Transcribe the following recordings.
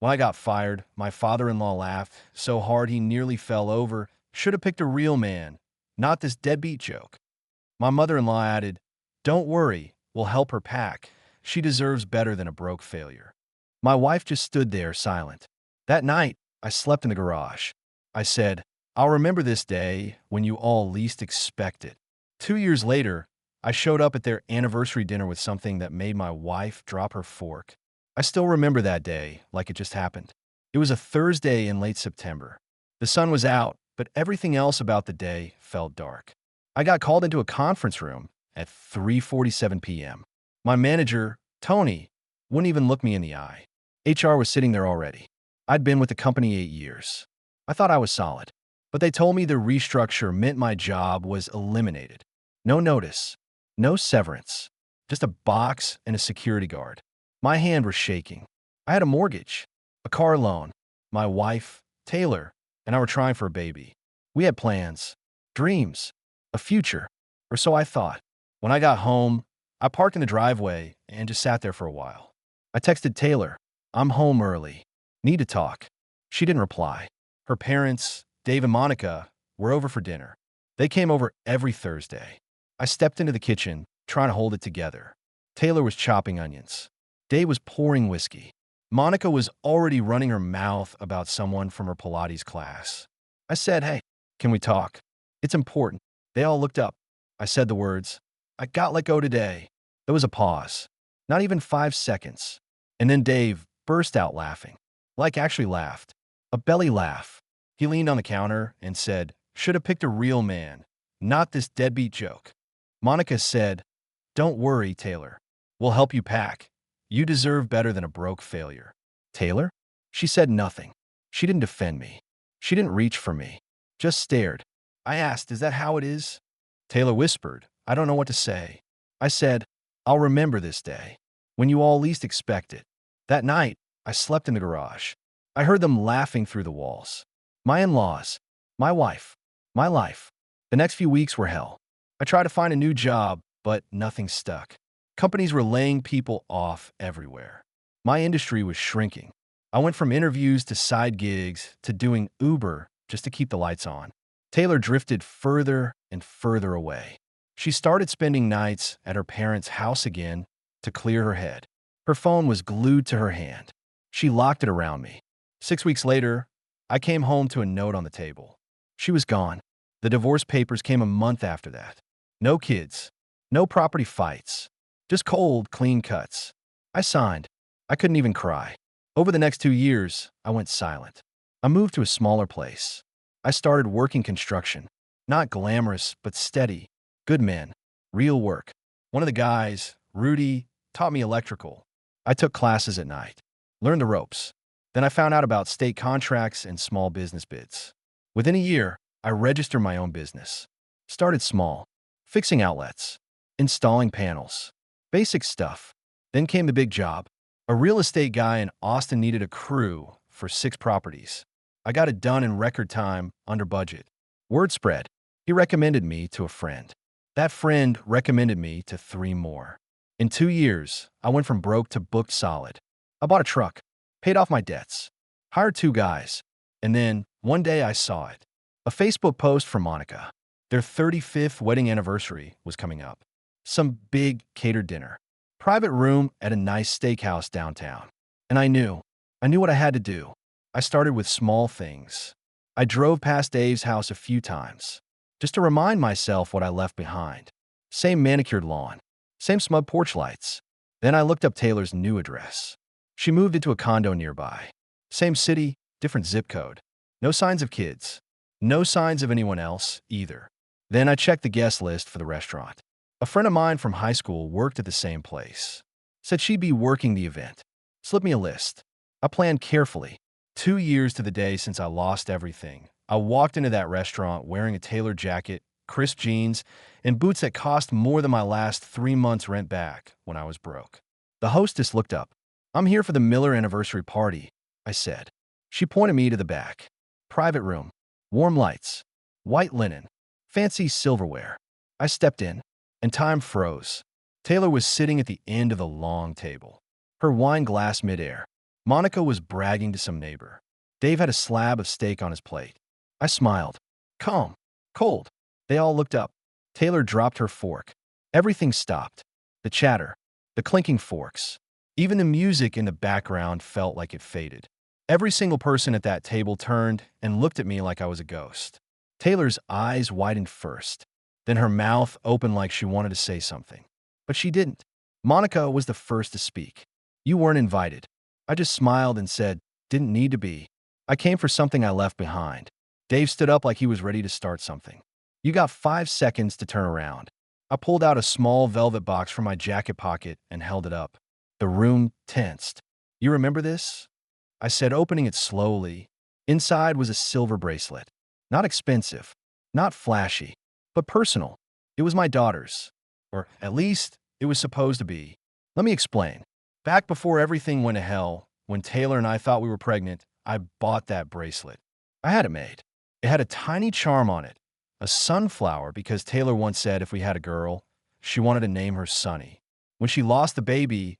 When I got fired, my father-in-law laughed so hard he nearly fell over. Should have picked a real man, not this deadbeat joke. My mother-in-law added, "Don't worry, we'll help her pack. She deserves better than a broke failure." My wife just stood there silent. That night, I slept in the garage. I said, "I'll remember this day when you all least expect it." 2 years later, I showed up at their anniversary dinner with something that made my wife drop her fork. I still remember that day like it just happened. It was a Thursday in late September. The sun was out, but everything else about the day felt dark. I got called into a conference room at 3:47 p.m. My manager, Tony, wouldn't even look me in the eye. HR was sitting there already. I'd been with the company 8 years. I thought I was solid, but they told me the restructure meant my job was eliminated. No notice, no severance, just a box and a security guard. My hand was shaking. I had a mortgage, a car loan. My wife, Taylor, and I were trying for a baby. We had plans, dreams, a future, or so I thought. When I got home, I parked in the driveway and just sat there for a while. I texted Taylor, "I'm home early. Need to talk." She didn't reply. Her parents, Dave and Monica, were over for dinner. They came over every Thursday. I stepped into the kitchen, trying to hold it together. Taylor was chopping onions. Dave was pouring whiskey. Monica was already running her mouth about someone from her Pilates class. I said, "Hey, can we talk? It's important." They all looked up. I said the words, "I got let go today." There was a pause. Not even 5 seconds. And then Dave burst out laughing. Like actually laughed. A belly laugh. He leaned on the counter and said, "Should have picked a real man, not this deadbeat joke." Monica said, "Don't worry, Taylor. We'll help you pack. You deserve better than a broke failure." Taylor? She said nothing. She didn't defend me. She didn't reach for me. Just stared. I asked, "Is that how it is?" Taylor whispered, "I don't know what to say." I said, "I'll remember this day, when you all least expect it." That night, I slept in the garage. I heard them laughing through the walls. My in-laws, my wife, my life. The next few weeks were hell. I tried to find a new job, but nothing stuck. Companies were laying people off everywhere. My industry was shrinking. I went from interviews to side gigs to doing Uber just to keep the lights on. Taylor drifted further and further away. She started spending nights at her parents' house again to clear her head. Her phone was glued to her hand. She locked it around me. 6 weeks later, I came home to a note on the table. She was gone. The divorce papers came a month after that. No kids, no property fights, just cold, clean cuts. I signed. I couldn't even cry. Over the next 2 years, I went silent. I moved to a smaller place. I started working construction. Not glamorous, but steady. Good men. Real work. One of the guys, Rudy, taught me electrical. I took classes at night. Learned the ropes. Then I found out about state contracts and small business bids. Within a year, I registered my own business. Started small. Fixing outlets. Installing panels. Basic stuff. Then came the big job. A real estate guy in Austin needed a crew for 6 properties. I got it done in record time, under budget. Word spread. He recommended me to a friend. That friend recommended me to 3 more. In 2 years, I went from broke to booked solid. I bought a truck, paid off my debts, hired 2 guys, and then, one day I saw it. A Facebook post from Monica. Their 35th wedding anniversary was coming up. Some big catered dinner. Private room at a nice steakhouse downtown. And I knew what I had to do. I started with small things. I drove past Dave's house a few times, just to remind myself what I left behind. Same manicured lawn, same smug porch lights. Then I looked up Taylor's new address. She moved into a condo nearby. Same city, different zip code. No signs of kids. No signs of anyone else, either. Then I checked the guest list for the restaurant. A friend of mine from high school worked at the same place. Said she'd be working the event. Slipped me a list. I planned carefully. 2 years to the day since I lost everything. I walked into that restaurant wearing a tailored jacket, crisp jeans, and boots that cost more than my last 3 months' rent back when I was broke. The hostess looked up. "I'm here for the Miller anniversary party," I said. She pointed me to the back. Private room. Warm lights. White linen. Fancy silverware. I stepped in, and time froze. Taylor was sitting at the end of the long table. Her wine glass midair. Monica was bragging to some neighbor. Dave had a slab of steak on his plate. I smiled. Calm. Cold. They all looked up. Taylor dropped her fork. Everything stopped. The chatter. The clinking forks. Even the music in the background felt like it faded. Every single person at that table turned and looked at me like I was a ghost. Taylor's eyes widened first. Then her mouth opened like she wanted to say something. But she didn't. Monica was the first to speak. You weren't invited. I just smiled and said, didn't need to be. I came for something I left behind. Dave stood up like he was ready to start something. You got 5 seconds to turn around. I pulled out a small velvet box from my jacket pocket and held it up. The room tensed. You remember this? I said, opening it slowly. Inside was a silver bracelet. Not expensive, not flashy, but personal. It was my daughter's. Or at least, it was supposed to be. Let me explain. Back before everything went to hell, when Taylor and I thought we were pregnant, I bought that bracelet. I had it made. It had a tiny charm on it, a sunflower, because Taylor once said if we had a girl, she wanted to name her Sunny. When she lost the baby,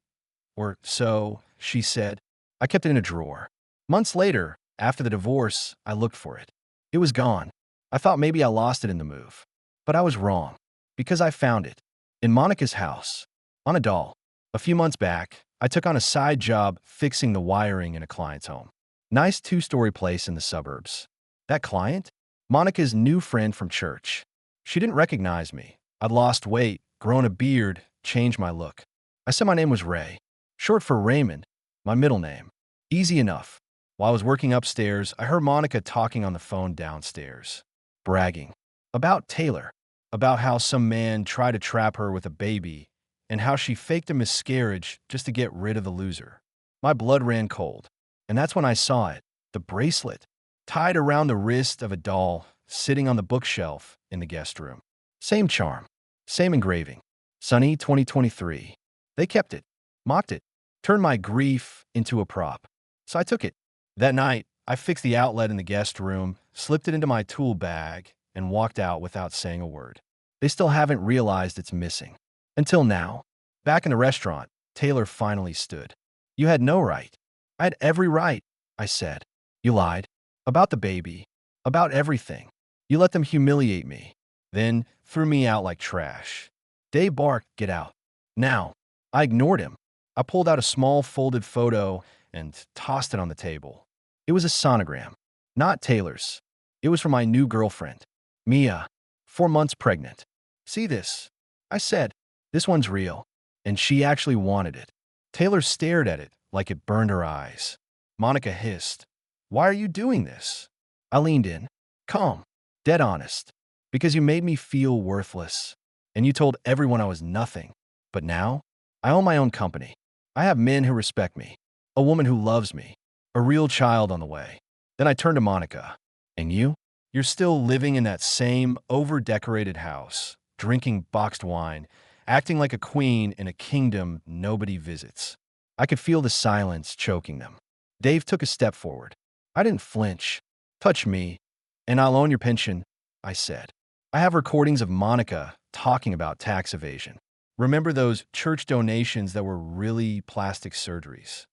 or so she said, I kept it in a drawer. Months later, after the divorce, I looked for it. It was gone. I thought maybe I lost it in the move. But I was wrong, because I found it in Monica's house, on a doll. A few months back, I took on a side job fixing the wiring in a client's home. Nice 2-story place in the suburbs. That client? Monica's new friend from church. She didn't recognize me. I'd lost weight, grown a beard, changed my look. I said my name was Ray, short for Raymond, my middle name. Easy enough. While I was working upstairs, I heard Monica talking on the phone downstairs, bragging about Taylor, about how some man tried to trap her with a baby, and how she faked a miscarriage just to get rid of the loser. My blood ran cold, and that's when I saw it, the bracelet, tied around the wrist of a doll sitting on the bookshelf in the guest room. Same charm, same engraving. Sunny 2023. They kept it, mocked it, turned my grief into a prop. So I took it. That night, I fixed the outlet in the guest room, slipped it into my tool bag, and walked out without saying a word. They still haven't realized it's missing. Until now. Back in the restaurant, Taylor finally stood. You had no right. I had every right, I said. You lied. About the baby. About everything. You let them humiliate me. Then threw me out like trash. Dave barked, get out. Now. I ignored him. I pulled out a small folded photo and tossed it on the table. It was a sonogram. Not Taylor's. It was from my new girlfriend, Mia, 4 months pregnant. See this? I said, this one's real. And she actually wanted it. Taylor stared at it like it burned her eyes. Monica hissed, why are you doing this? I leaned in, calm, dead honest. Because you made me feel worthless. And you told everyone I was nothing. But now, I own my own company. I have men who respect me. A woman who loves me. A real child on the way. Then I turned to Monica. And you? You're still living in that same over-decorated house, drinking boxed wine, acting like a queen in a kingdom nobody visits. I could feel the silence choking them. Dave took a step forward. I didn't flinch. Touch me, and I'll own your pension, I said. I have recordings of Monica talking about tax evasion. Remember those church donations that were really plastic surgeries?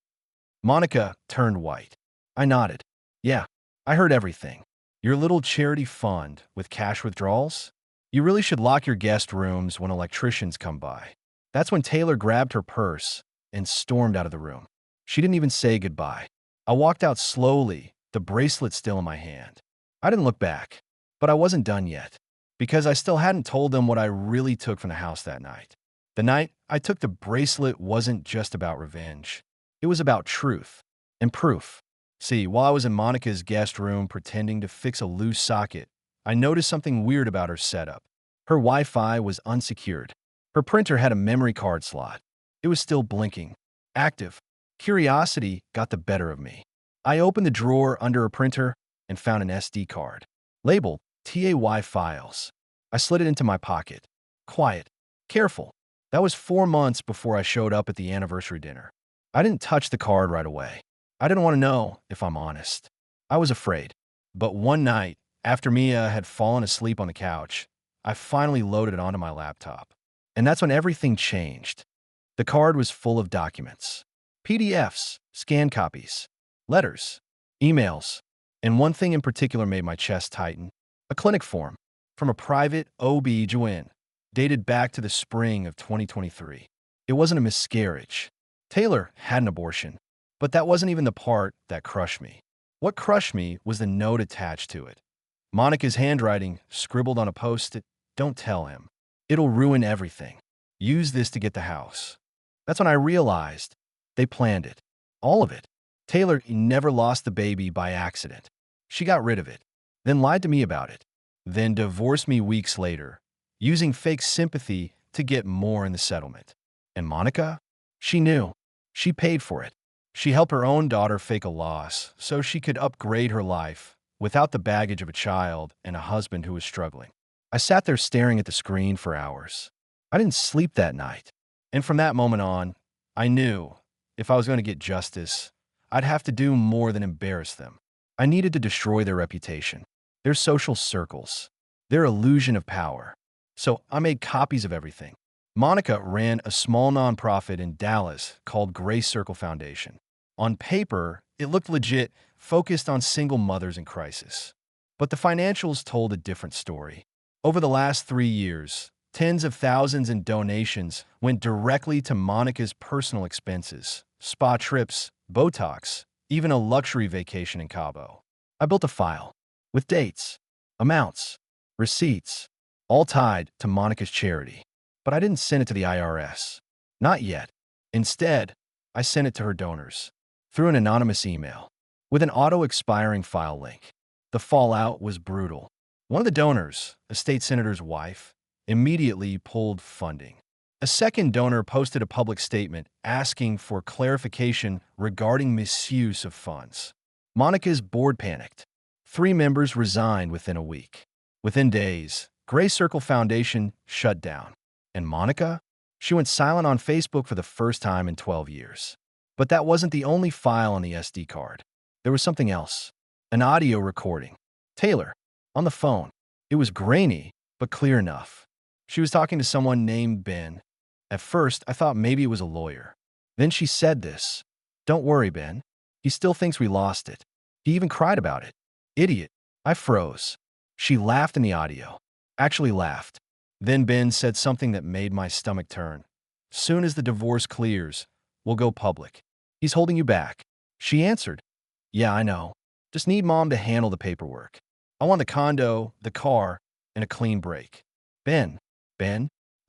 Monica turned white. I nodded. Yeah, I heard everything. Your little charity fund with cash withdrawals? You really should lock your guest rooms when electricians come by. That's when Taylor grabbed her purse and stormed out of the room. She didn't even say goodbye. I walked out slowly, the bracelet still in my hand. I didn't look back, but I wasn't done yet, because I still hadn't told them what I really took from the house that night. The night I took the bracelet wasn't just about revenge. It was about truth and proof. See, while I was in Monica's guest room pretending to fix a loose socket, I noticed something weird about her setup. Her Wi-Fi was unsecured. Her printer had a memory card slot. It was still blinking, active. Curiosity got the better of me. I opened the drawer under her printer and found an SD card, labeled TAY Files. I slid it into my pocket. Quiet, careful. That was 4 months before I showed up at the anniversary dinner. I didn't touch the card right away. I didn't want to know, if I'm honest. I was afraid. But one night, after Mia had fallen asleep on the couch, I finally loaded it onto my laptop. And that's when everything changed. The card was full of documents. PDFs, scan copies, letters, emails, and one thing in particular made my chest tighten. A clinic form from a private OB-GYN dated back to the spring of 2023. It wasn't a miscarriage. Taylor had an abortion, but that wasn't even the part that crushed me. What crushed me was the note attached to it. Monica's handwriting, scribbled on a post-it, "Don't tell him. It'll ruin everything. Use this to get the house." That's when I realized they planned it. All of it. Taylor never lost the baby by accident. She got rid of it, then lied to me about it, then divorced me weeks later, using fake sympathy to get more in the settlement. And Monica? She knew. She paid for it. She helped her own daughter fake a loss so she could upgrade her life without the baggage of a child and a husband who was struggling. I sat there staring at the screen for hours. I didn't sleep that night. And from that moment on, I knew if I was going to get justice, I'd have to do more than embarrass them. I needed to destroy their reputation, their social circles, their illusion of power. So I made copies of everything. Monica ran a small nonprofit in Dallas called Gray Circle Foundation. On paper, it looked legit, focused on single mothers in crisis. But the financials told a different story. Over the last 3 years, tens of thousands in donations went directly to Monica's personal expenses, spa trips, Botox, even a luxury vacation in Cabo. I built a file with dates, amounts, receipts, all tied to Monica's charity. But I didn't send it to the IRS. Not yet. Instead, I sent it to her donors through an anonymous email with an auto-expiring file link. The fallout was brutal. One of the donors, a state senator's wife, immediately pulled funding. A second donor posted a public statement asking for clarification regarding misuse of funds. Monica's board panicked. 3 members resigned within a week. Within days, Gray Circle Foundation shut down. And Monica? She went silent on Facebook for the first time in 12 years. But that wasn't the only file on the SD card. There was something else. An audio recording. Taylor, on the phone. It was grainy, but clear enough. She was talking to someone named Ben. At first, I thought maybe it was a lawyer. Then she said this. "Don't worry, Ben. He still thinks we lost it. He even cried about it." Idiot. I froze. She laughed in the audio. Actually laughed. Then Ben said something that made my stomach turn. "Soon as the divorce clears, we'll go public. He's holding you back." She answered, "Yeah, I know. Just need Mom to handle the paperwork. I want the condo, the car, and a clean break." Ben.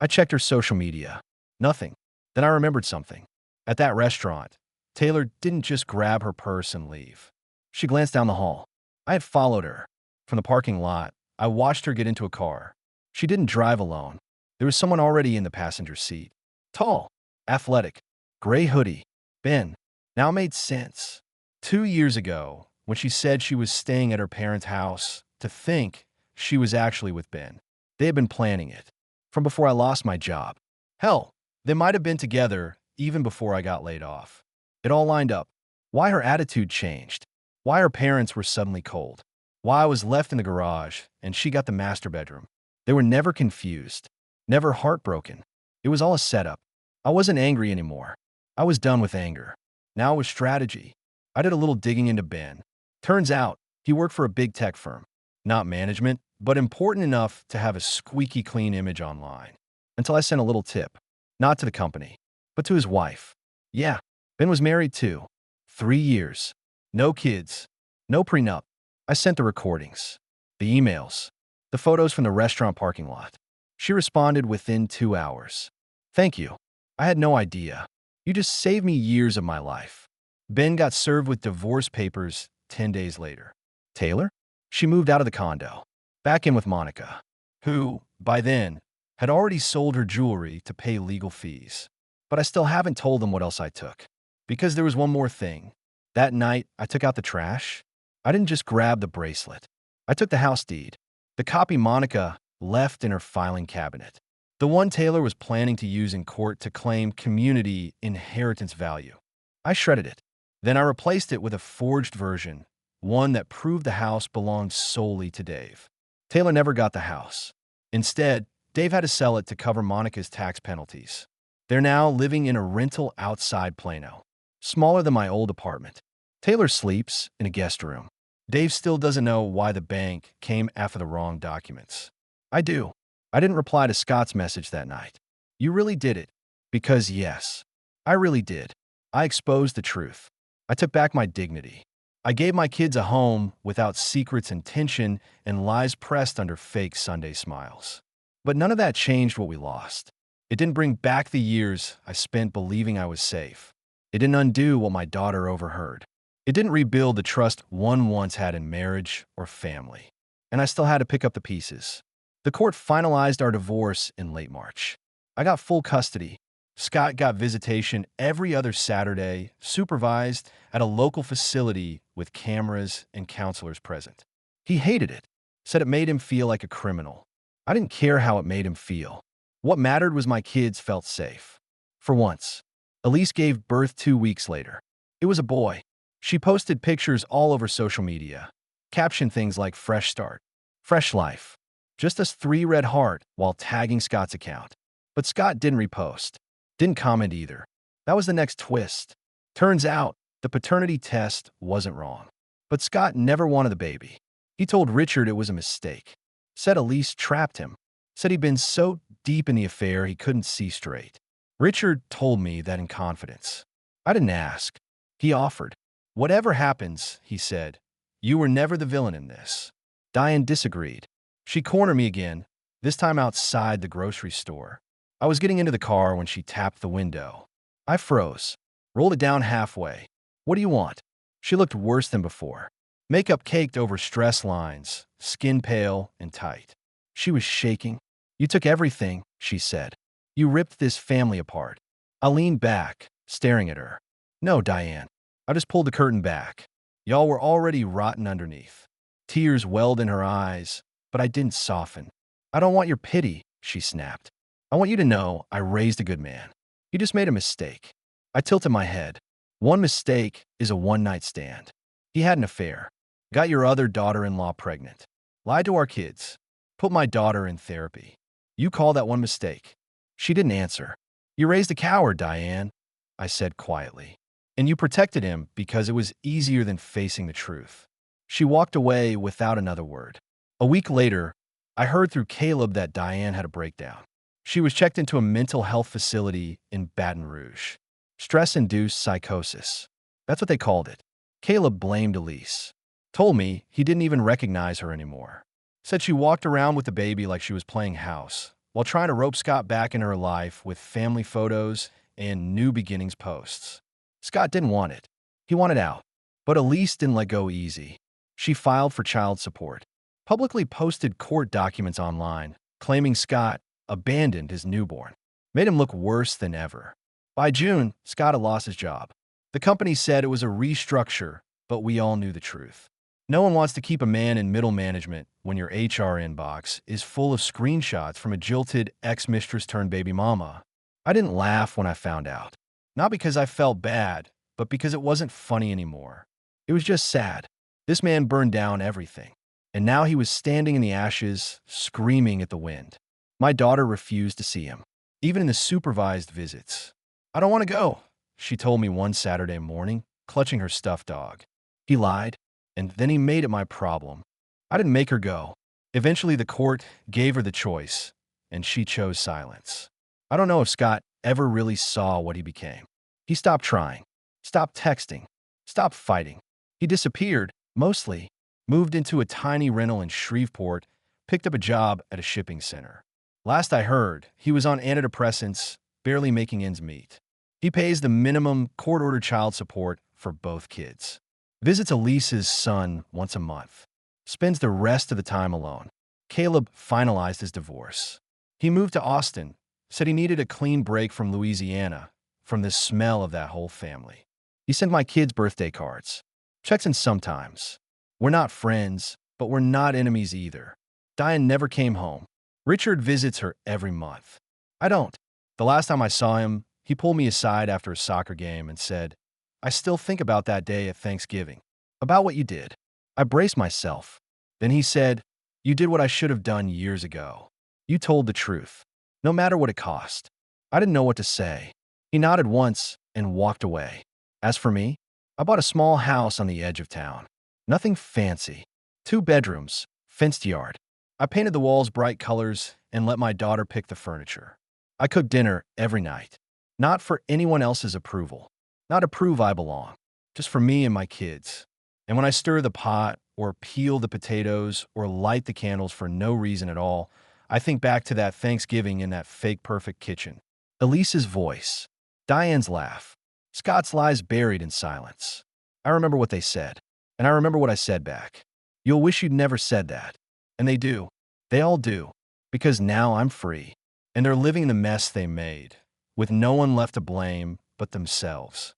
I checked her social media. Nothing. Then I remembered something. At that restaurant, Taylor didn't just grab her purse and leave. She glanced down the hall. I had followed her. From the parking lot, I watched her get into a car. She didn't drive alone. There was someone already in the passenger seat. Tall, athletic, gray hoodie. Ben. Now it made sense. 2 years ago, when she said she was staying at her parents' house, to think she was actually with Ben. They had been planning it. From before I lost my job. Hell, they might have been together even before I got laid off. It all lined up. Why her attitude changed. Why her parents were suddenly cold. Why I was left in the garage and she got the master bedroom. They were never confused. Never heartbroken. It was all a setup. I wasn't angry anymore. I was done with anger. Now it was strategy. I did a little digging into Ben. Turns out, he worked for a big tech firm. Not management, but important enough to have a squeaky clean image online. Until I sent a little tip. Not to the company, but to his wife. Yeah, Ben was married too. 3 years. No kids. No prenup. I sent the recordings. The emails. The photos from the restaurant parking lot. She responded within 2 hours. "Thank you. I had no idea. You just saved me years of my life." Ben got served with divorce papers 10 days later. Taylor? She moved out of the condo. Back in with Monica, who, by then, had already sold her jewelry to pay legal fees. But I still haven't told them what else I took. Because there was one more thing. That night, I took out the trash. I didn't just grab the bracelet. I took the house deed. The copy Monica left in her filing cabinet. The one Taylor was planning to use in court to claim community inheritance value. I shredded it. Then I replaced it with a forged version, one that proved the house belonged solely to Dave. Taylor never got the house. Instead, Dave had to sell it to cover Monica's tax penalties. They're now living in a rental outside Plano. smaller than my old apartment. Taylor sleeps in a guest room. Dave still doesn't know why the bank came after the wrong documents. I do. I didn't reply to Scott's message that night. You really did it. Because yes, I really did. I exposed the truth. I took back my dignity. I gave my kids a home without secrets and tension and lies pressed under fake Sunday smiles. But none of that changed what we lost. It didn't bring back the years I spent believing I was safe. It didn't undo what my daughter overheard. It didn't rebuild the trust one once had in marriage or family. And I still had to pick up the pieces. The court finalized our divorce in late March. I got full custody. Scott got visitation every other Saturday, supervised at a local facility with cameras and counselors present. He hated it, said it made him feel like a criminal. I didn't care how it made him feel. What mattered was my kids felt safe. For once, Elise gave birth 2 weeks later. It was a boy. She posted pictures all over social media, captioned things like "fresh start," "fresh life," just a 3 red heart while tagging Scott's account. But Scott didn't repost, didn't comment either. That was the next twist. Turns out, the paternity test wasn't wrong. But Scott never wanted the baby. He told Richard it was a mistake. Said Elise trapped him. Said he'd been so deep in the affair he couldn't see straight. Richard told me that in confidence. I didn't ask. He offered. Whatever happens, he said, you were never the villain in this. Diane disagreed. She cornered me again, this time outside the grocery store. I was getting into the car when she tapped the window. I froze, rolled it down halfway. What do you want? She looked worse than before. Makeup caked over stress lines, skin pale and tight. She was shaking. You took everything, she said. You ripped this family apart. I leaned back, staring at her. No, Diane. I just pulled the curtain back. Y'all were already rotten underneath. Tears welled in her eyes, but I didn't soften. I don't want your pity, she snapped. I want you to know I raised a good man. You just made a mistake. I tilted my head. One mistake is a one-night stand. He had an affair. Got your other daughter-in-law pregnant. Lied to our kids. Put my daughter in therapy. You call that one mistake? She didn't answer. You raised a coward, Diane, I said quietly. And you protected him because it was easier than facing the truth. She walked away without another word. A week later, I heard through Caleb that Diane had a breakdown. She was checked into a mental health facility in Baton Rouge. Stress-induced psychosis. That's what they called it. Caleb blamed Elise. Told me he didn't even recognize her anymore. Said she walked around with the baby like she was playing house, while trying to rope Scott back into her life with family photos and new beginnings posts. Scott didn't want it. He wanted out. But Elise didn't let go easy. She filed for child support, publicly posted court documents online, claiming Scott abandoned his newborn. Made him look worse than ever. By June, Scott had lost his job. The company said it was a restructure, but we all knew the truth. No one wants to keep a man in middle management when your HR inbox is full of screenshots from a jilted ex-mistress turned baby mama. I didn't laugh when I found out. Not because I felt bad, but because it wasn't funny anymore. It was just sad. This man burned down everything. And now he was standing in the ashes, screaming at the wind. My daughter refused to see him, even in the supervised visits. I don't want to go, she told me one Saturday morning, clutching her stuffed dog. He lied, and then he made it my problem. I didn't make her go. Eventually, the court gave her the choice, and she chose silence. I don't know if Scott ever really saw what he became. He stopped trying, stopped texting, stopped fighting. He disappeared, mostly, moved into a tiny rental in Shreveport, picked up a job at a shipping center. Last I heard, he was on antidepressants, barely making ends meet. He pays the minimum court-ordered child support for both kids. Visits Elise's son once a month. Spends the rest of the time alone. Caleb finalized his divorce. He moved to Austin, said he needed a clean break from Louisiana, from the smell of that whole family. He sent my kids birthday cards. Checks in sometimes. We're not friends, but we're not enemies either. Diane never came home. Richard visits her every month. I don't. The last time I saw him, he pulled me aside after a soccer game and said, I still think about that day at Thanksgiving, about what you did. I braced myself. Then he said, you did what I should have done years ago. You told the truth, no matter what it cost. I didn't know what to say. He nodded once and walked away. As for me, I bought a small house on the edge of town. Nothing fancy. 2 bedrooms, fenced yard. I painted the walls bright colors and let my daughter pick the furniture. I cooked dinner every night. Not for anyone else's approval. Not to prove I belong. Just for me and my kids. And when I stir the pot, or peel the potatoes, or light the candles for no reason at all, I think back to that Thanksgiving in that fake perfect kitchen. Elise's voice. Diane's laugh. Scott's lies buried in silence. I remember what they said, and I remember what I said back. You'll wish you'd never said that. And they do. They all do. Because now I'm free. And they're living the mess they made, with no one left to blame but themselves.